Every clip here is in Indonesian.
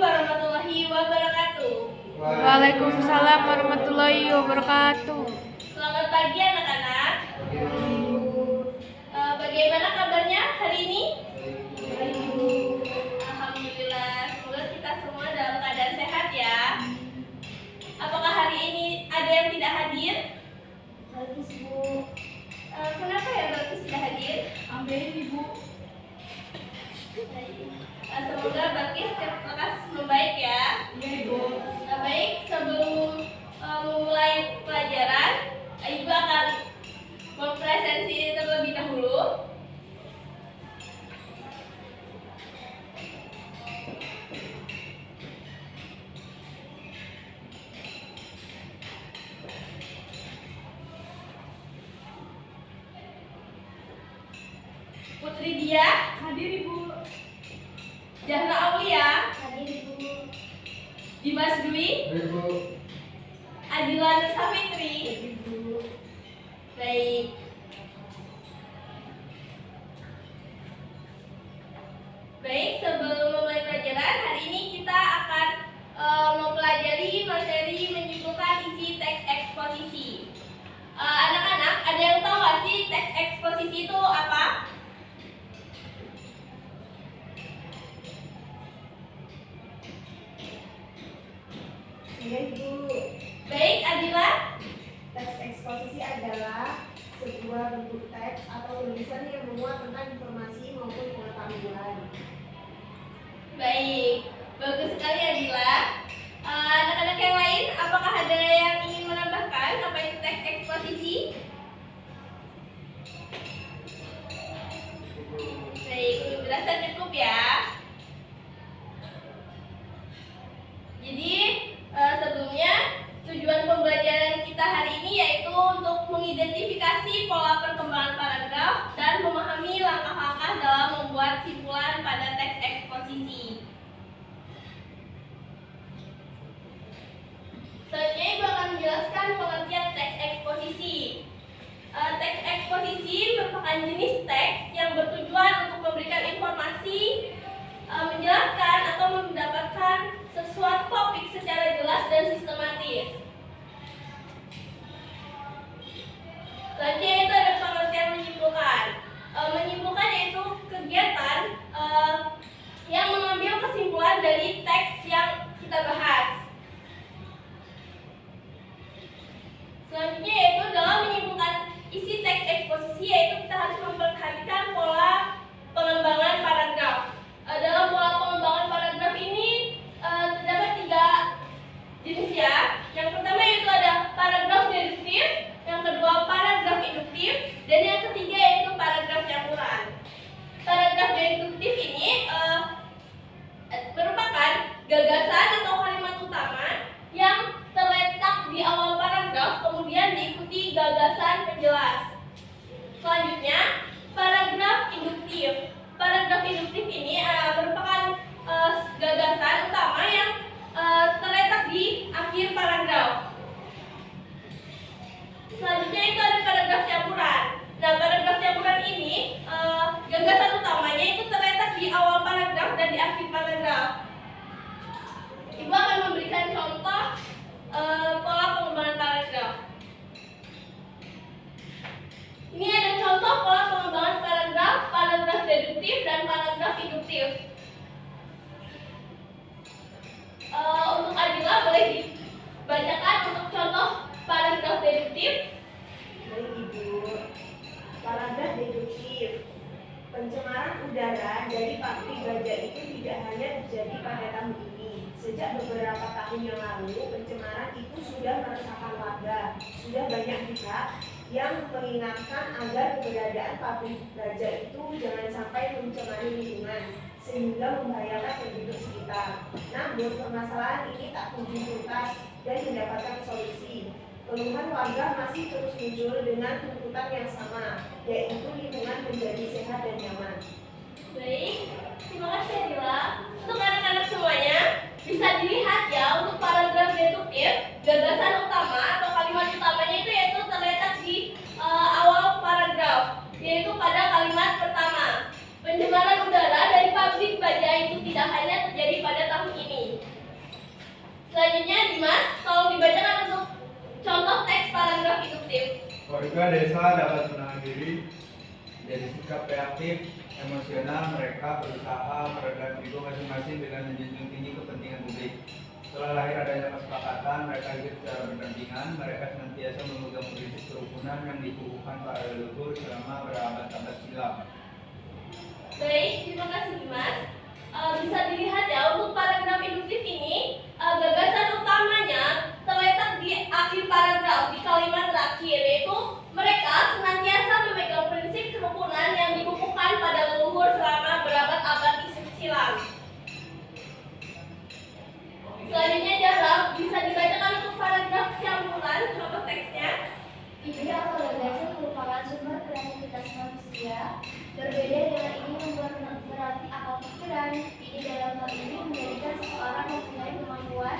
warahmatullahi wabarakatuh. Waalaikumsalam warahmatullahi wabarakatuh. Selamat pagi anak-anak. Bagaimana kabarnya hari ini? Alhamdulillah, semoga kita semua dalam keadaan sehat ya. Apakah hari ini ada yang tidak hadir? Bagus, Bu. Kenapa ya Bagus tidak hadir? Ambil Ibu. Semoga Bakis lekas membaik ya. Iya, Ibu. Baik, sebelum memulai pelajaran, Ibu akan mempresentasi terlebih dahulu. Putri Dia, Hadir, Ibu. Zahra Aulia, Hadir, Ibu. Dimas Dwi, Adila Nursa Fitri. Ibu. Baik. Baik, sebelum memulai pelajaran, hari ini kita akan mempelajari materi menyimpulkan isi teks eksposisi. Anak-anak, ada yang tahu nggak sih teks eksposisi itu apa? Iya, Ibu. Baik, Adila. Teks eksposisi adalah sebuah bentuk teks atau tulisan yang memuat tentang informasi maupun pengetahuan. Baik, bagus sekali Adila. Anak-anak yang lain, apakah ada yang ingin menambahkan apa itu teks eksposisi? Baik, penjelasan cukup ya. Jadi sebelumnya tujuan pembelajaran kita hari ini yaitu untuk mengidentifikasi pola perkembangan paragraf dan memahami langkah-langkah dalam membuat simpulan pada teks eksposisi. Selanjutnya Ibu akan menjelaskan pengertian teks eksposisi. Teks eksposisi merupakan jenis teks yang bertujuan untuk memberikan informasi, menjelaskan atau mendapatkan sesuatu topik secara jelas dan sistematis. Selanjutnya itu ada pengertian menyimpulkan. Menyimpulkan yaitu kegiatan yang mengambil kesimpulan dari teks yang kita bahas. Selanjutnya yaitu dalam menyimpulkan isi teks eksposisi yaitu kita harus memperhatikan pola pengembangan paragraf. Dalam pola pengembangan paragraf ini terdapat 3 jenis ya. Yang pertama yaitu ada paragraf deduktif, yang kedua paragraf induktif, dan yang ketiga yaitu paragraf campuran. Paragraf deduktif ini merupakan gagasan atau kalimat utama yang terletak di awal paragraf, kemudian diikuti gagasan penjelas. Selanjutnya, paragraf induktif. Paragraf induktif ini merupakan gagasan utama yang terletak di akhir paragraf. Selanjutnya itu ada paragraf campuran. Nah, paragraf campuran ini gagasan utamanya itu terletak di awal paragraf dan di akhir paragraf. Ibu akan memberikan contoh pola pengembangan paragraf. Ini ada contoh pola pengembangan paragraf, paragraf deduktif dan paragraf induktif. Untuk Adila boleh dibacakan untuk contoh paragraf deduktif. Baik, Ibu. Paragraf deduktif. Pencemaran udara dari pabrik baja itu tidak hanya terjadi pada tahun ini. Sejak beberapa tahun yang lalu, pencemaran itu sudah meresahkan warga. Sudah banyak pihak yang mengingatkan agar keberadaan pabrik baja itu jangan sampai mencemari lingkungan sehingga membahayakan penduduk sekitar. Namun permasalahan ini tak kunjung tuntas dan mendapatkan solusi. Keluhan warga masih terus muncul dengan tuntutan yang sama, yaitu lingkungan menjadi sehat dan nyaman. Baik, terima kasih Adila. Untuk anak-anak semuanya, bisa dilihat ya untuk paragraf deduktif, gagasan utama atau kalimat utamanya itu yaitu terletak di awal paragraf, yaitu pada kalimat pertama. Pencemaran udara dari pabrik baja itu tidak hanya terjadi pada tahun ini. Selanjutnya Dimas, tolong dibacakan untuk contoh teks paragraf induktif. Warga desa dapat menahan diri dari sikap reaktif emosional mereka berusaha meredam ego masing-masing dengan menjunjung tinggi kepentingan publik. Setelah lahir adanya kesepakatan, mereka hidup secara berdampingan. Mereka senantiasa memegang prinsip kerukunan yang dikukuhkan para leluhur selama berabad-abad silam. Baik, terima kasih Dimas. Bisa dilihat ya untuk paragraf induktif ini, gagasan utamanya terletak di akhir paragraf di kalimat terakhir, yaitu mereka senantiasa memegang prinsip kerukunan yang dikukuhkan pada leluhur selama berabad-abad silam. Selanjutnya Dahlan, bisa dibacakan untuk paragraf campuran contoh teksnya. Ide atau gagasan merupakan sumber kreativitas manusia. Berbeda dengan ini berarti akal pikiran. Ide dalam hal ini menjadikan seseorang mempunyai kemampuan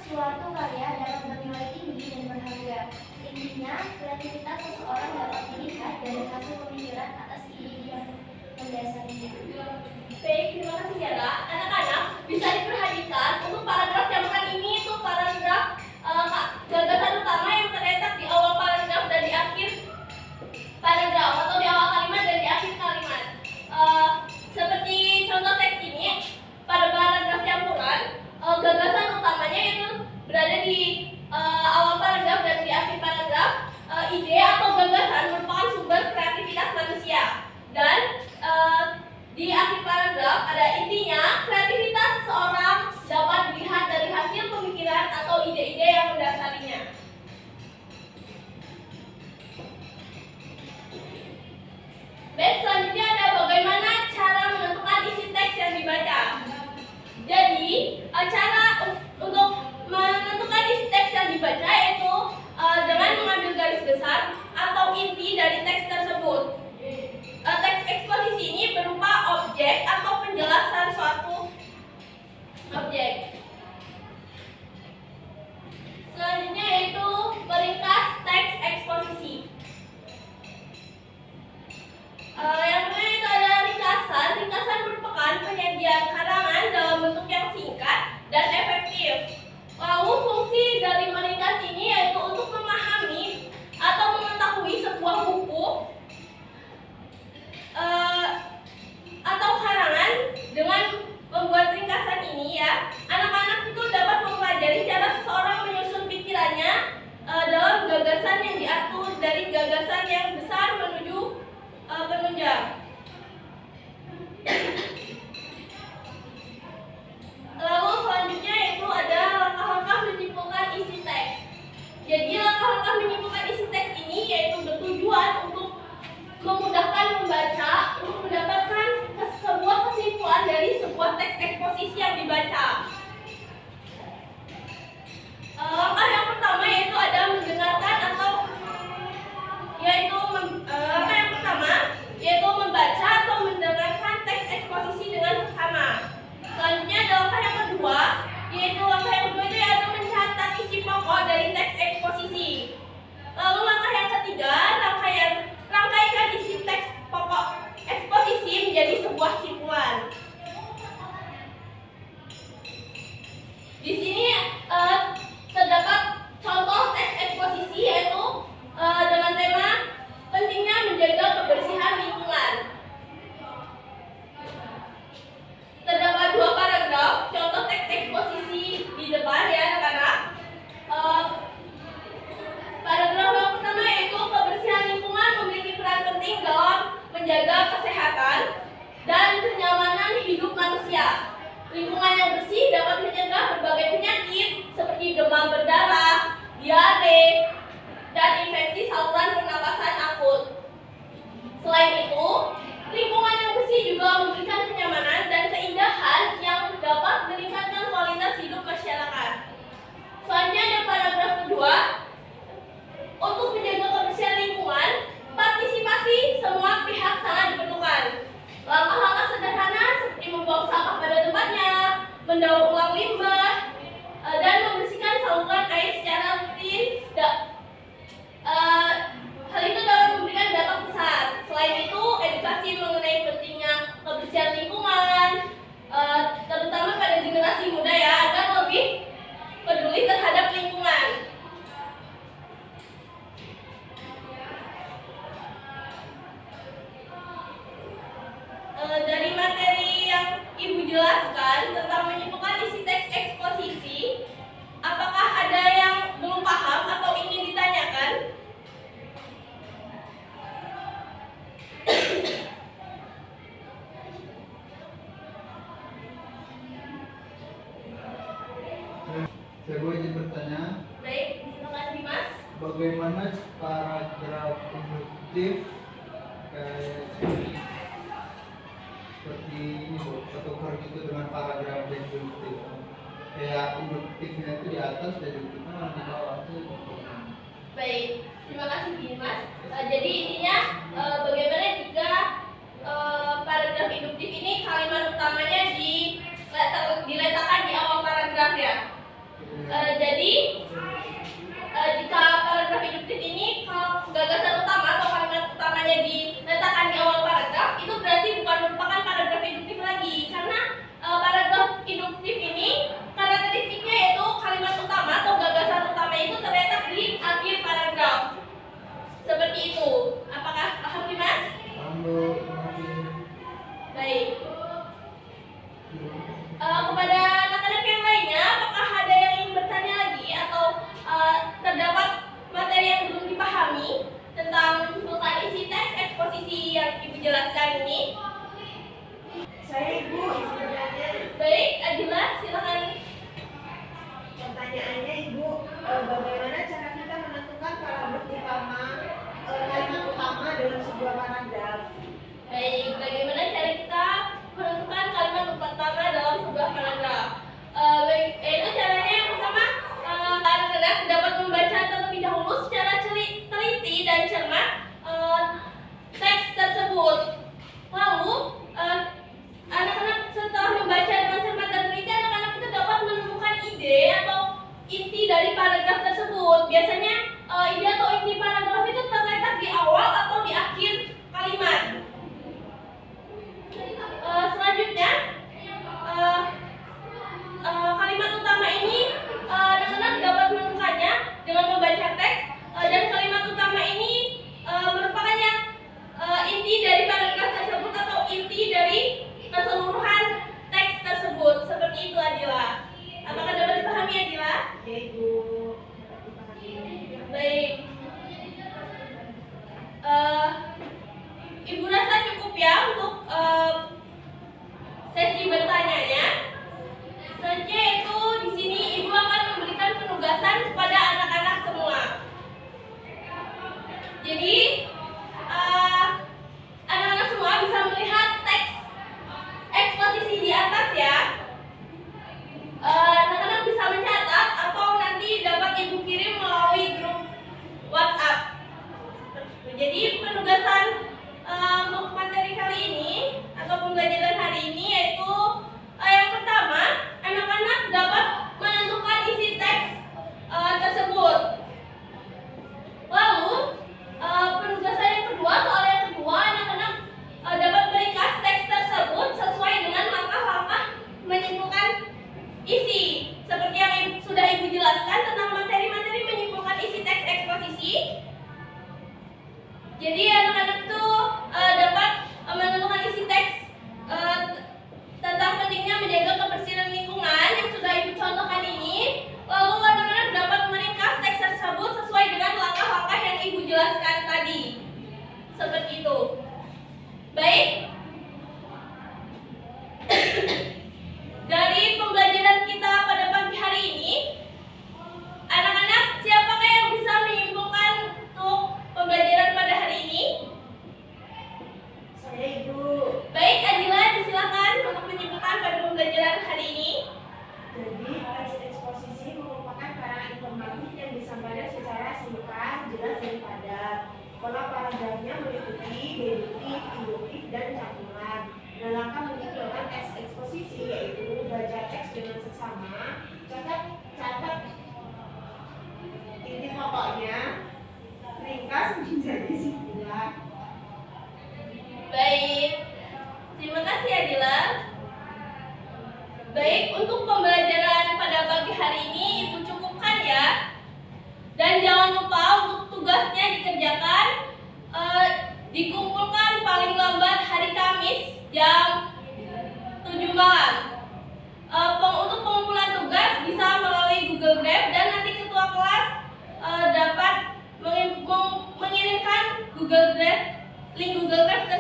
suatu karya dapat bernilai tinggi dan berharga. Intinya, kreativitas seseorang dapat dilihat dari hasil pemikiran atas ide yang mendasarinya. Baik, terima kasih Dara. Anak-anak bisa diperhatikan untuk paragraf campuran ini itu paragraf gagasan utama yang terletak di awal paragraf dan di akhir paragraf, atau di awal kalimat dan di akhir kalimat. Seperti contoh teks ini, pada paragraf campuran, gagasan utamanya itu berada di awal paragraf dan di akhir paragraf. Ide atau gagasan merupakan sumber kreativitas manusia, dan di akhir paragraf ada intinya kreativitas seseorang dapat dilihat dari hasil pemikiran atau ide-ide yang mendasarinya. Baik, selanjutnya ada bagaimana cara menentukan isi teks yang dibaca. Jadi, cara untuk menentukan isi teks yang dibaca yaitu dengan mengambil garis besar atau inti dari teks tersebut. Teks eksposisi ini berupa objek atau penjelasan suatu objek. Selanjutnya yaitu meringkas teks eksposisi. Yang pertama itu ada ringkasan. Ringkasan merupakan penyajian karangan dalam bentuk yang singkat dan efektif. Lalu fungsi dari meringkas ini yaitu untuk memahami atau mengetahui sebuah buku atau karangan. Dengan membuat ringkasan ini ya, anak-anak itu dapat mempelajari cara seseorang menyusun pikirannya dalam gagasan yang diatur dari gagasan yang besar menuju penunjang. Lalu selanjutnya itu ada langkah-langkah menyimpulkan isi teks. Jadi langkah-langkah menyimpulkan isi teks ini yaitu bertujuan untuk memudahkan membaca untuk mendapatkan sebuah kesimpulan dari sebuah teks eksposisi yang dibaca. Langkah yang pertama yaitu ada mendengarkan atau langkah yang pertama yaitu membaca atau mendengarkan teks eksposisi dengan seksama. Selanjutnya ada langkah yang kedua yaitu yaitu mencatat isi pokok dari teks eksposisi. Lalu langkah yang ketiga, rangkaikan isi teks pokok eksposisi menjadi sebuah simpulan. Di sini terdapat contoh teks eksposisi yaitu dengan tema pentingnya menjaga kebersihan lingkungan. Terdapat dua paragraf contoh teks eksposisi di depan ya anak-anak. Paragraf yang pertama yaitu kebersihan lingkungan memiliki peran penting dalam menjaga kesehatan dan kenyamanan hidup manusia. Lingkungan yang bersih dapat mencegah berbagai penyakit seperti demam berdarah, diare, dan infeksi saluran pernapasan akut. Selain itu, lingkungan yang bersih juga memberikan kenyamanan dan keindahan yang dapat meningkatkan kualitas hidup masyarakat. Selanjutnya ada paragraf kedua. Untuk menjaga kebersihan lingkungan, partisipasi semua pihak sangat diperlukan. Langkah-langkah sederhana seperti membuang sampah pada tempatnya, mendaur ulang limbah, dan membersihkan saluran air secara rutin. Hal itu dapat memberikan dampak besar. Selain itu, edukasi mengenai pentingnya kebersihan lingkungan, terutama pada generasi muda ya, agar lebih Ibu jelaskan tentang menyimpulkan isi teks eksposisi, apakah ada yang belum paham atau ingin ditanyakan? Saya boleh izin bertanya, Baik, silakan Dimas. bagaimana paragraf induktif kayak seperti ini Bu, ketukar gitu dengan paragraf deduktif. Kayak induktifnya itu di atas, deduktifnya malah di bawah tuh. Baik, terima kasih Dimas. Jadi intinya bagaimana jika paragraf induktif ini kalimat utamanya diletakkan di awal paragraf ya. Jadi jika paragraf induktif ini kalau gagasan utama atau kalimat utamanya diletakkan di awal paragraf, itu berarti bukan merupakan paragraf induktif lagi, karena paragraf induktif ini karakteristiknya yaitu kalimat utama atau gagasan utama itu terletak di akhir paragraf. Seperti itu. Apakah paham Dimas? Baik. Kepada anak-anak yang lainnya, apakah ada yang ingin bertanya lagi atau terdapat materi yang belum dipahami tentang menyimpulkan isi teks eksposisi yang Ibu jelaskan ini? Saya Ibu, izin bertanya. Baik, Adila, silakan. Pertanyaannya Ibu, bagaimana cara kita menentukan paragraf utama, kalimat utama dalam sebuah paragraf? Baik, bagaimana cara kita menentukan kalimat utama dalam sebuah paragraf? Yaitu caranya yang pertama, anak-anak dapat membaca terlebih dahulu secara teliti dan cermat teks tersebut. Lalu, anak-anak setelah membaca dengan cermat dan teliti, anak-anak itu dapat menemukan ide atau inti dari paragraf tersebut. Biasanya ide atau inti paragraf itu terletak di awal atau di akhir kalimat. Selanjutnya, kalimat utama ini anak-anak dapat menemukannya dengan membaca teks, dan kalimat utama ini merupakan inti dari paragraf tersebut atau inti dari keseluruhan teks tersebut. Seperti itu Adila. Apakah dapat dipahami Adila? Ya Ibu, dapat dipahami. Baik. Ibu rasa cukup ya untuk sesi bertanyanya. Selanjutnya itu di sini Ibu akan memberikan penugasan kepada anak-anak semua. Jadi anak-anak semua bisa melihat teks eksposisi di atas ya. Anak-anak bisa mencatat atau nanti dapat Ibu kirim melalui grup WhatsApp. Jadi penugasan untuk materi kali ini atau pembelajaran hari ini yaitu yang pertama, anak-anak dapat menentukan isi teks tersebut. Lalu penugasan yang kedua, soal yang kedua, anak-anak dapat meringkas teks tersebut sesuai dengan langkah-langkah menyimpulkan isi. Seperti yang sudah Ibu jelaskan tentang materi-materi menyimpulkan isi teks eksposisi. Jadi anak-anak itu dapat menentukan isi teks tentang pentingnya menjaga kebersihan lingkungan yang sudah Ibu contohkan ini. Lalu anak-anak dapat meringkas teks tersebut sesuai dengan langkah-langkah yang Ibu jelaskan tadi. Seperti itu. Baik. Dari pembelajaran kita pada pagi hari ini, anak-anak siapakah yang bisa menyimpulkan untuk pembelajaran pada hari ini? Saya Ibu. Baik, Adila, disilakan untuk menyimpulkan pada pembelajaran hari ini. Jadi, teks eksposisi merupakan karangan informatif yang disampaikan secara singkat, jelas, dan padat. Pola paragrafnya meliputi deduktif, induktif, dan campuran. Dan langkah menyimpulkan teks eksposisi yaitu baca teks dengan seksama, catat inti pokoknya, ringkas menjadi simpulan. Baik, terima kasih Adila. Baik, untuk pembelajaran pada pagi hari ini Ibu cukupkan ya. Dan jangan lupa untuk tugasnya dikerjakan, dikumpulkan paling lambat hari Kamis jam 7 perkembangan. Untuk pengumpulan tugas bisa melalui Google Drive dan nanti ketua kelas dapat mengirimkan link Google Drive ke